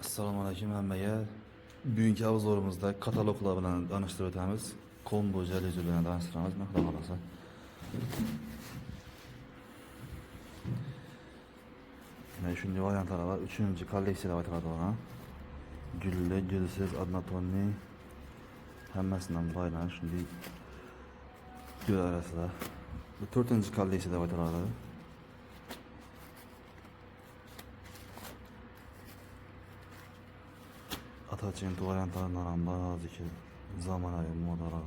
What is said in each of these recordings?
Assalomu alaykum hammaga. Bugungi obzorimizda kataloglar bilan tanishtirib o'tamiz. Combo jaluzi bilan tanishtiramiz. Xudo xolasa. Mana shunday variantlar bor. 3-kolleksiyada aytiladi. Gulli, gulsiz, однотонный hammasidan boylan shunday gul arasida. Bu 4-kolleksiyada aytiladi. Ataçın variantlarından bazı zamanı modaları.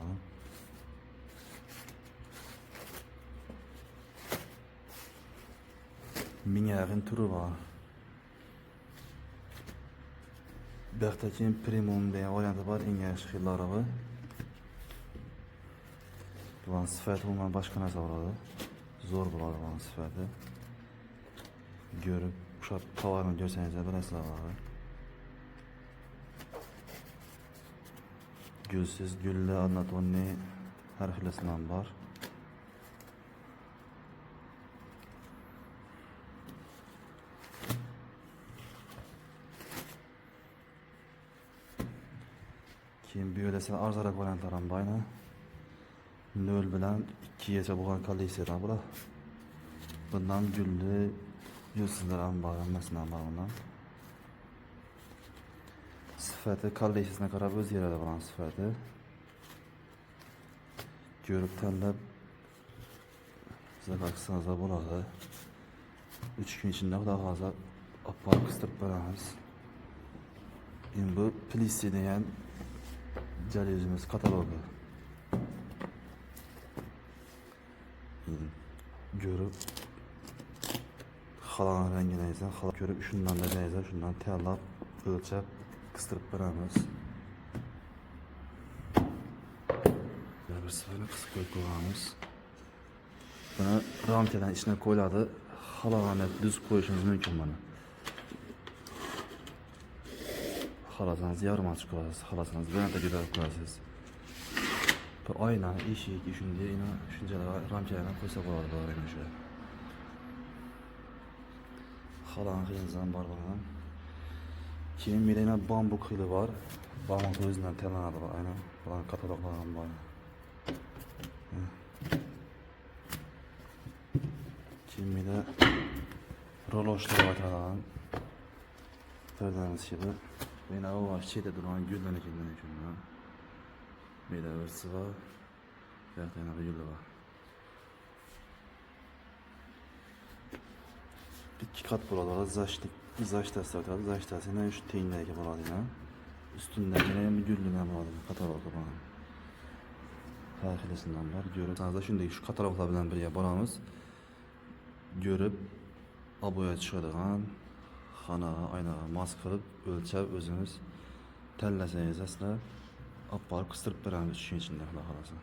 Minyarin türü var. Bertaçin premium diye variantı var. En yaş yılları var. Bulan sıfat olmayan başka nasıl var? Zor bular bulan sıfatı. Görüp uşak tavarını görseniz de bilesizler var. Gülsiz, güllü, однотонный her xilasidan var. Keyin bu yo'lda arzonroq variantlar ham bor. 0 bilan 2gacha bo'lgan kolleksiyalar bular. Bundan gulli, gulsizlar ham bor, hammasidan bor bundan. Sifati kolleksiyasına qarab o'zgaradi bularning sifati. Ko'rib tanlab zakaksangiz bo'ladi. 3 kun ichida xudo xohlasa oppoq qistirib beramiz. Endi bu Plissi degan jaluzimiz katalogi. Ko'rib xalan rangini esa xalan ko'rib shundan da jayza, shundan tanlab o'lchab kıstırıp beramiz. Bir seferini kısıp koyamiz. Buni ramkadan içine qo'yiladi. Xalog'ini düz qo'yishingiz mumkin buni. Xalasangiz yarim ochib qo'yasiz, xalasangiz bilan ko'tarib qo'yasiz. Bu oyna, eshik, shunchalar ramkalarni qo'ysa bo'ladi bularga shu. Xalon xilingizdan bor bo'lgan. Keyin menda bambuk xili var. Bambuk o'zidan tanlanadi bu aynan. Bular kataloglar ham bor. Keyin menda roloshlar aytilgan. Ko'rdingiz gibi. Menda o chetda turgan gullarni kelgan uchun. Menda o'rsi var. Yana gullar var. 2 kat buralarda zaştası var. Zaştasına 3 teyinlerge buladığına. Üstündekine bir güllüğüne buladığına katalogla bana. Her xilasinden var. Görüp sanızda şimdi şu katalogla bilen bir yer baramız. Görüp aboya çıkardıgan xanağa, aynağa mas qilib o'lchab o'zimiz tanlasangiz asla apparib qistirib beramiz shu ichida xudo xolasa.